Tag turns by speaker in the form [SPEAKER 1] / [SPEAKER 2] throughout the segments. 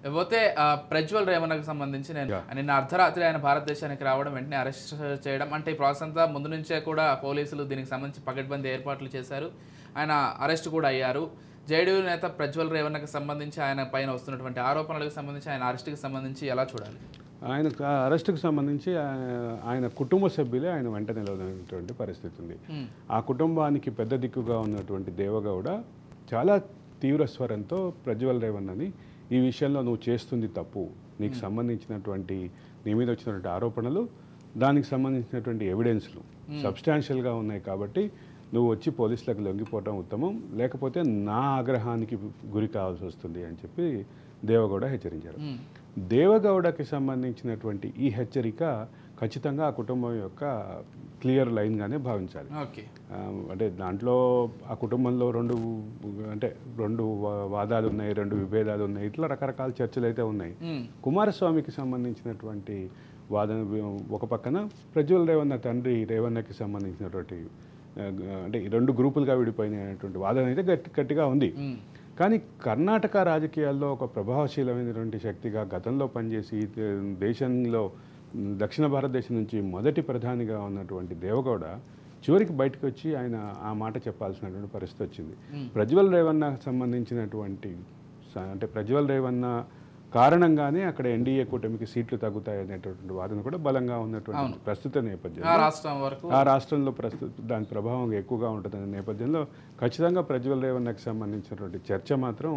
[SPEAKER 1] లేకపోతే ప్రజ్వల్ రేవణకు సంబంధించి నిన్న అర్ధరాత్రి ఆయన భారతదేశానికి రావడం, వెంటనే అరెస్ట్ చేయడం, అంటే ఈ ప్రాసెస్ అంతా ముందు నుంచే కూడా పోలీసులు దీనికి సంబంధించి పకడ్బందీ ఏర్పాట్లు చేశారు. ఆయన అరెస్ట్ కూడా అయ్యారు. జేడీయూ నేత ప్రజ్వల్ రేవణకు సంబంధించి ఆయన పైన వస్తున్నటువంటి ఆరోపణలకు సంబంధించి, ఆయన అరెస్ట్కి సంబంధించి ఎలా చూడాలి?
[SPEAKER 2] ఆయన అరెస్టుకు సంబంధించి ఆయన కుటుంబ సభ్యులే ఆయన వెంట నిలవనటువంటి పరిస్థితి ఉంది. ఆ కుటుంబానికి పెద్ద దిక్కుగా ఉన్నటువంటి దేవగౌడ చాలా తీవ్ర స్వరంతో ప్రజ్వల్ రేవణ్ణని ఈ విషయంలో నువ్వు చేస్తుంది తప్పు, నీకు సంబంధించినటువంటి నీ మీద వచ్చినటువంటి ఆరోపణలు, దానికి సంబంధించినటువంటి ఎవిడెన్స్లు సబ్స్టాన్షియల్గా ఉన్నాయి కాబట్టి నువ్వు వచ్చి పోలీసులకు లొంగిపోవటం ఉత్తమం, లేకపోతే నా ఆగ్రహానికి గురి కావాల్సి వస్తుంది అని చెప్పి దేవగౌడ హెచ్చరించారు. దేవగౌడకి సంబంధించినటువంటి ఈ హెచ్చరిక ఖచ్చితంగా ఆ కుటుంబం యొక్క క్లియర్ లైన్గానే భావించాలి. అంటే దాంట్లో ఆ కుటుంబంలో రెండు వాదాలు ఉన్నాయి, రెండు విభేదాలు ఉన్నాయి, ఇట్లా రకరకాల చర్చలు అయితే ఉన్నాయి. కుమారస్వామికి సంబంధించినటువంటి వాదన ఒక పక్కన, ప్రజ్వల్ రేవణ్ణ తండ్రి రేవణ్ణకి సంబంధించినటువంటి అంటే ఈ రెండు గ్రూపులుగా విడిపోయినటువంటి వాదన అయితే గట్టిగా ఉంది. కానీ కర్ణాటక రాజకీయాల్లో ఒక ప్రభావశీలమైనటువంటి శక్తిగా గతంలో పనిచేసి దేశంలో దక్షిణ భారతదేశం నుంచి మొదటి ప్రధానిగా ఉన్నటువంటి దేవగౌడ చివరికి బయటకు వచ్చి ఆయన ఆ మాట చెప్పాల్సినటువంటి పరిస్థితి వచ్చింది. ప్రజ్వల్ రేవణ్ణకు సంబంధించినటువంటి అంటే ప్రజ్వల్ రేవణ్ణ కారణంగానే అక్కడ ఎన్డీఏ కూటమికి సీట్లు తగ్గుతాయనేటువంటి వాదన కూడా బలంగా ఉన్నటువంటి ప్రస్తుత నేపథ్యంలో, ఆ రాష్ట్రంలో దాని ప్రభావం ఎక్కువగా ఉంటుందనే నేపథ్యంలో ఖచ్చితంగా ప్రజ్వల్ రేవణ్ణకి సంబంధించినటువంటి చర్చ మాత్రం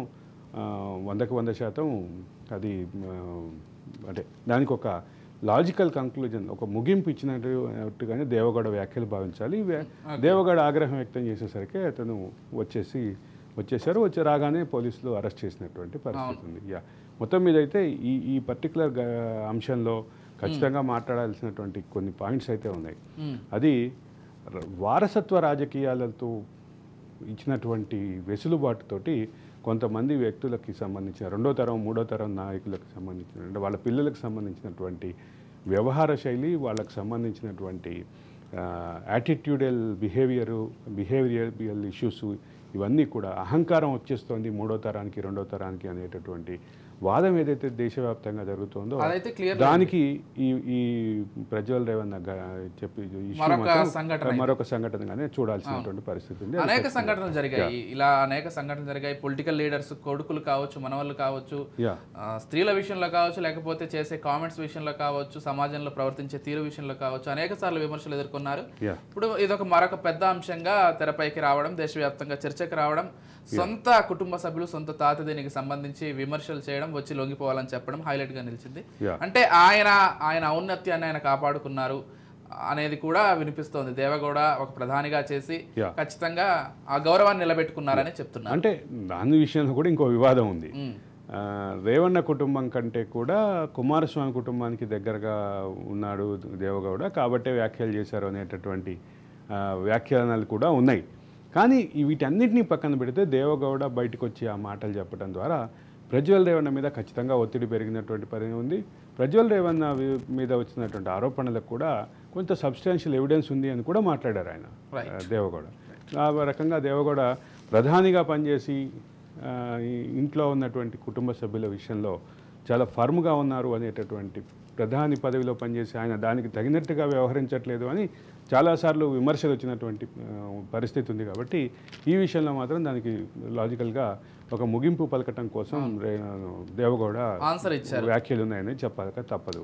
[SPEAKER 2] 100% అది అంటే దానికి ఒక లాజికల్ కంక్లూజన్, ఒక ముగింపు ఇచ్చినట్టుగానే దేవగౌడ వ్యాఖ్యలు భావించాలి. దేవగౌడ ఆగ్రహం వ్యక్తం చేసేసరికి అతను వచ్చేసారు. రాగానే పోలీసులు అరెస్ట్ చేసినటువంటి పరిస్థితి ఉంది. మొత్తం మీద అయితే ఈ పర్టికులర్ అంశంలో ఖచ్చితంగా మాట్లాడాల్సినటువంటి కొన్ని పాయింట్స్ అయితే ఉన్నాయి. అది వారసత్వ రాజకీయాలతో ఇచ్చినటువంటి వెసులుబాటుతోటి కొంతమంది వ్యక్తులకి సంబంధించిన రెండో తరం, మూడో తరం నాయకులకు సంబంధించిన వాళ్ళ పిల్లలకు సంబంధించినటువంటి వ్యవహార శైలి, వాళ్ళకు సంబంధించినటువంటి యాటిట్యూడల్ బిహేవియరల్ ఇష్యూస్, ఇవన్నీ కూడా అహంకారం వచ్చేస్తోంది మూడో తరానికి రెండో తరానికి అనేటటువంటి వాదం ఏదైతే దేశవ్యాప్తంగా జరుగుతుందో దానికి ఈ ప్రజ్వల్ రేవణ్ణ చెప్పి మరొక సంఘటనగానే చూడాల్సినటువంటి పరిస్థితి ఉంది.
[SPEAKER 1] అనేక సంఘటనలు జరిగాయి. పొలిటికల్ లీడర్స్ కొడుకులు కావచ్చు, మనవాళ్ళు కావచ్చు, స్త్రీల విషయంలో కావచ్చు, లేకపోతే చేసే కామెంట్స్ విషయంలో కావచ్చు, సమాజంలో ప్రవర్తించే తీరు విషయంలో కావచ్చు, అనేక సార్లు విమర్శలు ఎదుర్కొన్నారు. ఇప్పుడు ఇదొక మరొక పెద్ద అంశంగా తెరపైకి రావడం, దేశవ్యాప్తంగా చర్చకు రావడం, సొంత కుటుంబ సభ్యులు, సొంత తాత దీనికి సంబంధించి విమర్శలు చేయడం, వచ్చి లొంగిపోవాలని చెప్పడం హైలైట్ గా నిలిచింది. అంటే ఆయన ఔన్నత్యాన్ని ఆయన కాపాడుకున్నారు అనేది కూడా వినిపిస్తోంది. దేవగౌడ ఒక ప్రధానిగా చేసి ఖచ్చితంగా ఆ గౌరవాన్ని నిలబెట్టుకున్నారని చెప్తున్నారు.
[SPEAKER 2] అంటే దాని విషయంలో కూడా ఇంకో వివాదం ఉంది. రేవణ్ణ కుటుంబం కంటే కూడా కుమారస్వామి కుటుంబానికి దగ్గరగా ఉన్నాడు దేవగౌడ, కాబట్టే వ్యాఖ్యలు చేశారు అనేటటువంటి వ్యాఖ్యానాలు కూడా ఉన్నాయి. కానీ వీటన్నిటినీ పక్కన పెడితే దేవగౌడ బయటకు వచ్చి ఆ మాటలు చెప్పడం ద్వారా ప్రజ్వల్ రేవణ్ణ మీద ఖచ్చితంగా ఒత్తిడి పెరిగినటువంటి పరిణామం ఉంది. ప్రజ్వల్ రేవణ్ణ మీద వచ్చినటువంటి ఆరోపణలకు కూడా కొంత సబ్స్టాన్షియల్ ఎవిడెన్స్ ఉంది అని కూడా మాట్లాడారు ఆయన దేవగౌడ. ఆ రకంగా దేవగౌడ ప్రధానిగా పనిచేసి ఇంట్లో ఉన్నటువంటి కుటుంబ సభ్యుల విషయంలో చాలా ఫర్మ్గా ఉన్నారు అనేటటువంటి, ప్రధాని పదవిలో పనిచేసి ఆయన దానికి తగినట్టుగా వ్యవహరించట్లేదు అని చాలాసార్లు విమర్శలు వచ్చినటువంటి పరిస్థితి ఉంది. కాబట్టి ఈ విషయంలో మాత్రం దానికి లాజికల్గా ఒక ముగింపు పలకటం కోసం దేవగౌడ
[SPEAKER 1] ఆన్సర్ ఇచ్చారు,
[SPEAKER 2] వ్యాఖ్యలు ఉన్నాయని చెప్పాక తప్పదు.